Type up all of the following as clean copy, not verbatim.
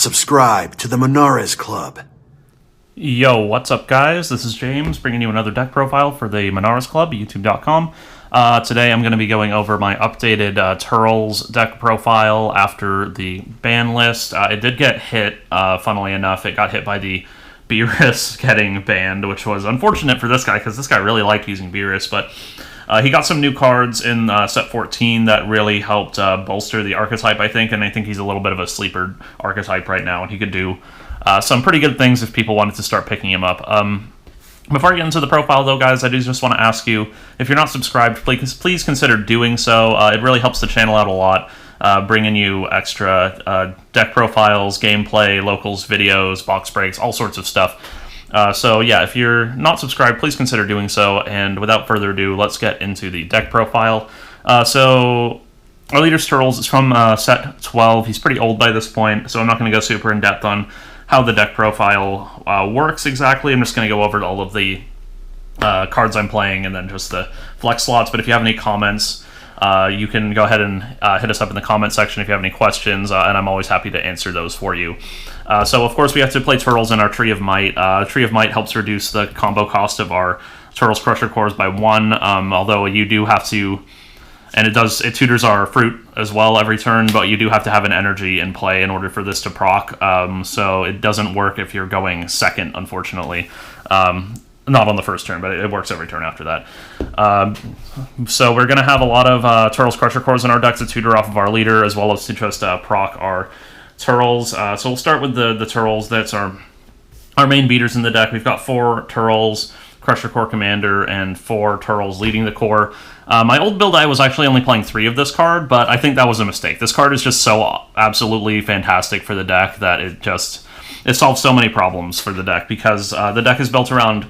Subscribe to the Monaresclub. Yo, what's up guys? This is James bringing you another deck profile for the Monaresclub, youtube.com. Today I'm going to be going over my updated Turles deck profile after the ban list. It did get hit, funnily enough. It got hit by the Beerus getting banned, which was unfortunate for this guy because this guy really liked using Beerus, but he got some new cards in set 14 that really helped bolster the archetype, I think, and I think he's a little bit of a sleeper archetype right now, and he could do some pretty good things if people wanted to start picking him up. Before I get into the profile, though, guys, I do just want to ask you, if you're not subscribed, please consider doing so. It really helps the channel out a lot, bringing you extra deck profiles, gameplay, locals, videos, box breaks, all sorts of stuff. So yeah, if you're not subscribed, please consider doing so, and without further ado, let's get into the deck profile. So our leader's Turles is from set 12. He's pretty old by this point, so I'm not going to go super in-depth on how the deck profile works exactly. I'm just going to go over all of the cards I'm playing and then just the flex slots, but if you have any comments, you can go ahead and hit us up in the comment section if you have any questions, and I'm always happy to answer those for you. So, of course, we have to play Turles in our Tree of Might. Tree of Might helps reduce the combo cost of our Turles Crusher Cores by 1, although you do have to, and it tutors our Fruit as well every turn, but you do have to have an energy in play in order for this to proc, so it doesn't work if you're going second, unfortunately. Not on the first turn, but it works every turn after that. So we're going to have a lot of Turles Crusher Cores in our deck to tutor off of our leader, as well as to just proc our Turles. So we'll start with the Turles. That's our main beaters in the deck. We've got 4 Turles, Crusher Core Commander, and 4 Turles leading the core. My old build, I was actually only playing 3 of this card, but I think that was a mistake. This card is just so absolutely fantastic for the deck that it solves so many problems for the deck, because the deck is built around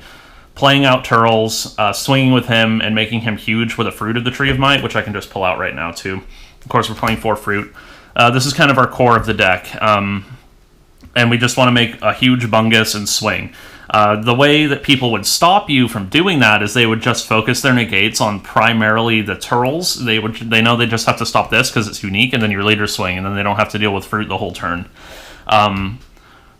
playing out Turles, swinging with him, and making him huge with a Fruit of the Tree of Might, which I can just pull out right now, too. Of course, we're playing 4 Fruit. This is kind of our core of the deck, and we just want to make a huge bungus and swing. The way that people would stop you from doing that is they would just focus their negates on primarily the Turles. They know they just have to stop this because it's unique, and then your leader swing, and then they don't have to deal with Fruit the whole turn.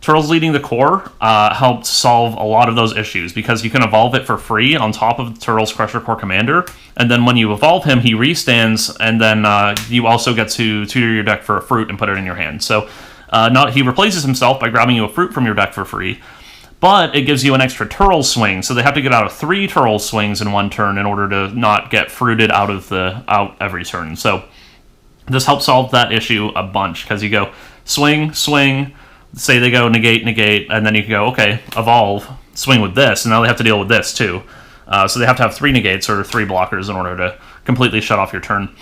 Turles leading the core helped solve a lot of those issues, because you can evolve it for free on top of Turles Crusher Core Commander, and then when you evolve him, he restands, and then you also get to tutor your deck for a Fruit and put it in your hand. So he replaces himself by grabbing you a Fruit from your deck for free, but it gives you an extra Turles swing, so they have to get out of 3 Turles swings in one turn in order to not get fruited out every turn. So this helps solve that issue a bunch, because you go swing, swing, say they go negate, negate, and then you can go, okay, evolve, swing with this, and now they have to deal with this too. So they have to have 3 negates or 3 blockers in order to completely shut off your turn.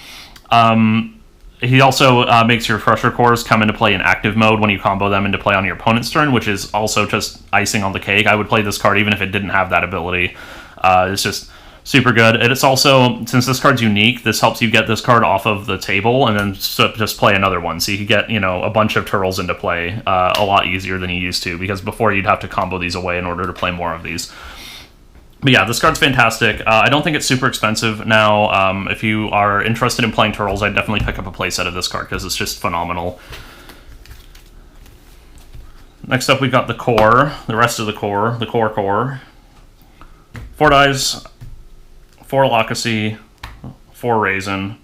He also makes your Crusher Cores come into play in active mode when you combo them into play on your opponent's turn, which is also just icing on the cake. I would play this card even if it didn't have that ability. It's just super good. And it's also, since this card's unique, this helps you get this card off of the table and then just play another one. So you can get, a bunch of Turles into play a lot easier than you used to, because before you'd have to combo these away in order to play more of these. But yeah, this card's fantastic. I don't think it's super expensive now. If you are interested in playing Turles, I'd definitely pick up a playset of this card, because it's just phenomenal. Next up, we've got the core, the rest of the core, the core. 4 dies, 4 Locacy, 4 Raisin,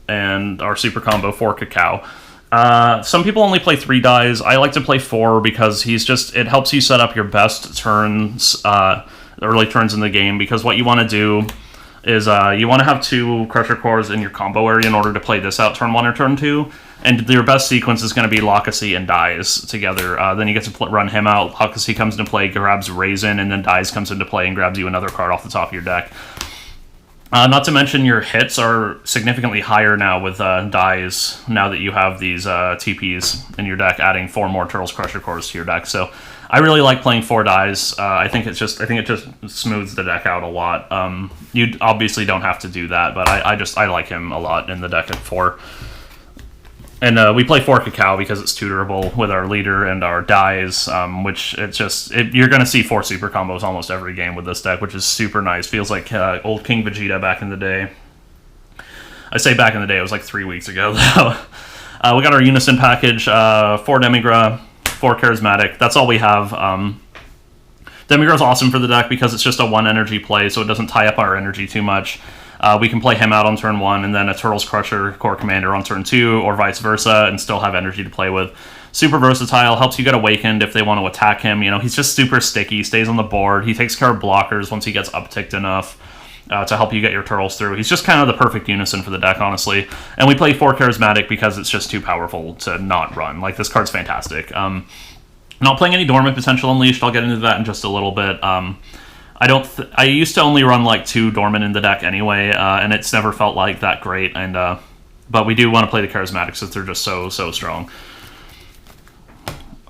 and our super combo 4 Cacao. Some people only play 3 dies. I like to play 4 because it helps you set up your best turns, early turns in the game, because what you want to do is you want to have 2 Crusher Cores in your combo area in order to play this out turn 1 or turn 2, and your best sequence is going to be Locacy and Dies together. Then you get to run him out, Locacy comes into play, grabs Raisin, and then Dies comes into play and grabs you another card off the top of your deck. Not to mention your hits are significantly higher now with Dies, now that you have these TPs in your deck, adding 4 more Turles Crusher Cores to your deck. So I really like playing 4 Dies. I think it just smooths the deck out a lot. You obviously don't have to do that, but I like him a lot in the deck at 4. And we play 4 Cacao because it's tutorable with our leader and our dies, which you're going to see 4 super combos almost every game with this deck, which is super nice. Feels like old King Vegeta back in the day. I say back in the day, it was like 3 weeks ago, though. We got our Unison package, 4 Demigra, 4 Charismatic. That's all we have. Demigra's awesome for the deck because it's just a 1 energy play, so it doesn't tie up our energy too much. We can play him out on turn 1, and then a Turles Crusher Core Commander on turn 2, or vice versa, and still have energy to play with. Super versatile, helps you get awakened if they want to attack him. You know, he's just super sticky, stays on the board. He takes care of blockers once he gets upticked enough to help you get your Turles through. He's just kind of the perfect Unison for the deck, honestly. And we play 4 Charismatic because it's just too powerful to not run. Like, this card's fantastic. Not playing any Dormant Potential Unleashed. I'll get into that in just a little bit. I used to only run like 2 Dormant in the deck anyway, and it's never felt like that great. And but we do want to play the Charismatics since they're just so strong.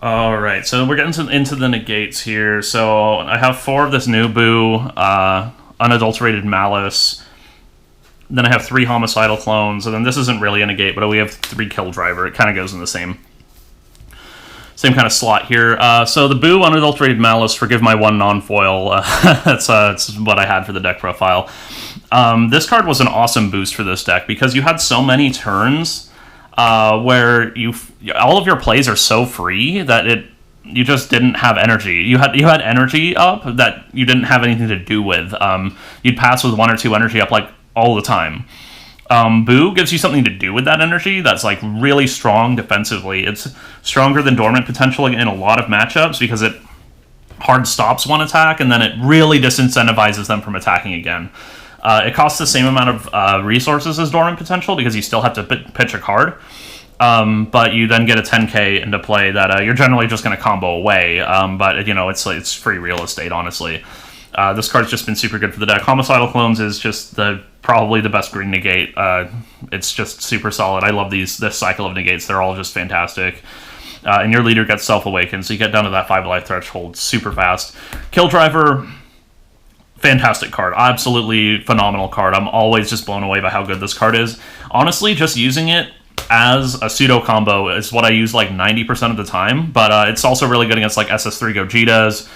All right, so we're getting into the negates here. So I have 4 of this new Boo, Unadulterated Malice. Then I have 3 Homicidal Clones, and then this isn't really a negate, but we have 3 Kill Driver. It kind of goes in the same kind of slot here. So the Boo, Unadulterated Malice, forgive my 1 non-foil. That's what I had for the deck profile. This card was an awesome boost for this deck because you had so many turns where all of your plays are so free that you just didn't have energy. You had energy up that you didn't have anything to do with. You'd pass with 1 or 2 energy up like all the time. Boo gives you something to do with that energy that's like really strong defensively. It's stronger than Dormant Potential in a lot of matchups because it hard stops one attack and then it really disincentivizes them from attacking again. It costs the same amount of resources as Dormant Potential because you still have to pitch a card, but you then get a 10k into play that you're generally just going to combo away, but you know, it's free real estate, honestly. This card's just been super good for the deck. Homicidal Clones is just probably the best green negate. It's just super solid. I love this cycle of negates. They're all just fantastic. And your leader gets self-awakened, so you get down to that 5 life threshold super fast. Kill Driver, fantastic card. Absolutely phenomenal card. I'm always just blown away by how good this card is. Honestly, just using it as a pseudo combo is what I use like 90% of the time, but it's also really good against like SS3 Gojitas,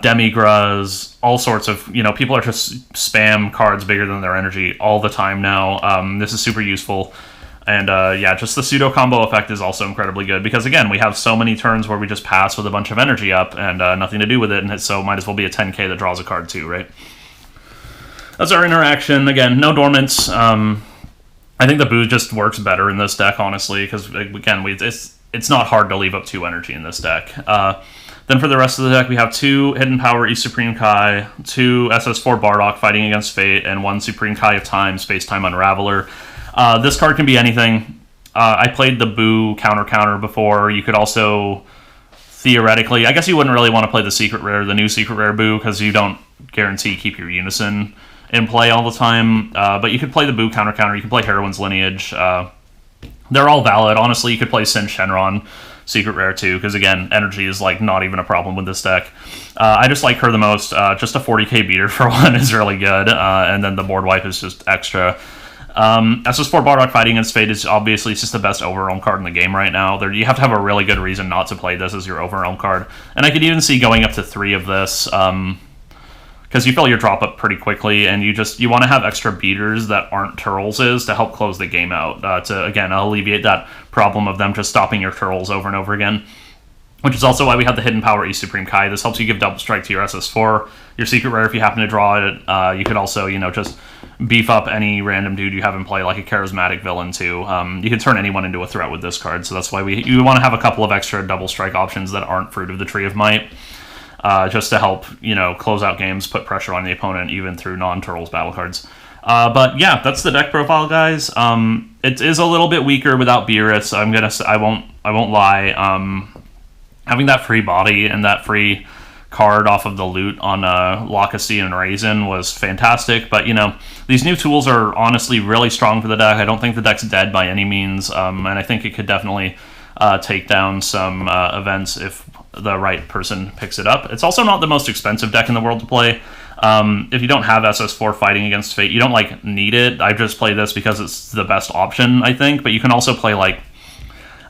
Demigras, all sorts of, people are just spam cards bigger than their energy all the time now. This is super useful. And just the pseudo combo effect is also incredibly good because, again, we have so many turns where we just pass with a bunch of energy up and nothing to do with it, and so might as well be a 10k that draws a card too, right? That's our interaction. Again, no dormants. I think the Boo just works better in this deck, honestly, because, again, it's not hard to leave up 2 energy in this deck. Then for the rest of the deck, we have 2 Hidden Power East Supreme Kai, 2 SS4 Bardock Fighting Against Fate, and 1 Supreme Kai of Time, Space-Time Unraveler. This card can be anything. I played the Boo counter before. You could also, theoretically, I guess you wouldn't really want to play the new Secret Rare Boo, because you don't guarantee keep your Unison in play all the time. But you could play the Boo counter. You could play Heroine's Lineage. They're all valid. Honestly, you could play Sin Shenron Secret Rare too, because again, energy is like not even a problem with this deck. I just like her the most. Just a 40k beater for 1 is really good, and then the board wipe is just extra. SS4 Bardock Fighting Against Fate is obviously just the best overwhelm card in the game right now. You have to have a really good reason not to play this as your overwhelm card, and I could even see going up to 3 of this, because you fill your drop up pretty quickly, and you want to have extra beaters that aren't Turles to help close the game out, to again alleviate that problem of them just stopping your Turles over and over again. Which is also why we have the Hidden Power East Supreme Kai. This helps you give double strike to your SS4, your Secret Rare if you happen to draw it. You could also, just beef up any random dude you have in play, like a charismatic villain too. You can turn anyone into a threat with this card, so that's why you want to have a couple of extra double strike options that aren't Fruit of the Tree of Might, just to help, close out games, put pressure on the opponent, even through non-Turles battle cards. But yeah, that's the deck profile, guys. It is a little bit weaker without Beerus. I won't lie. Having that free body and that free card off of the loot on Lockasty and Raisin was fantastic, but these new tools are honestly really strong for the deck. I don't think the deck's dead by any means, and I think it could definitely take down some events if the right person picks it up. It's also not the most expensive deck in the world to play. If you don't have SS4 Fighting Against Fate, you don't need it. I just play this because it's the best option, I think, but you can also play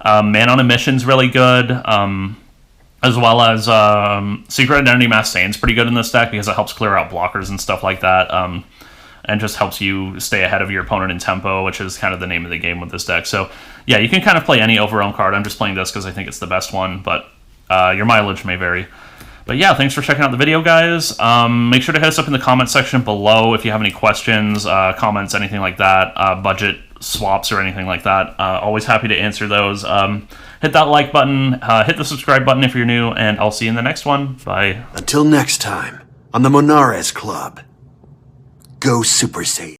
Man on a Mission's really good, as well as Secret Identity Mass Sane's pretty good in this deck because it helps clear out blockers and stuff like that, and just helps you stay ahead of your opponent in tempo, which is kind of the name of the game with this deck. So Yeah, you can kind of play any Overwhelm card. I'm just playing this because I think it's the best one, but your mileage may vary. But yeah, thanks for checking out the video, guys. Make sure to hit us up in the comment section below if you have any questions, comments, anything like that, budget swaps or anything like that. Always happy to answer those. Hit that like button, hit the subscribe button if you're new, and I'll see you in the next one. Bye. Until next time, on the Monaresclub, go Super Saiyan.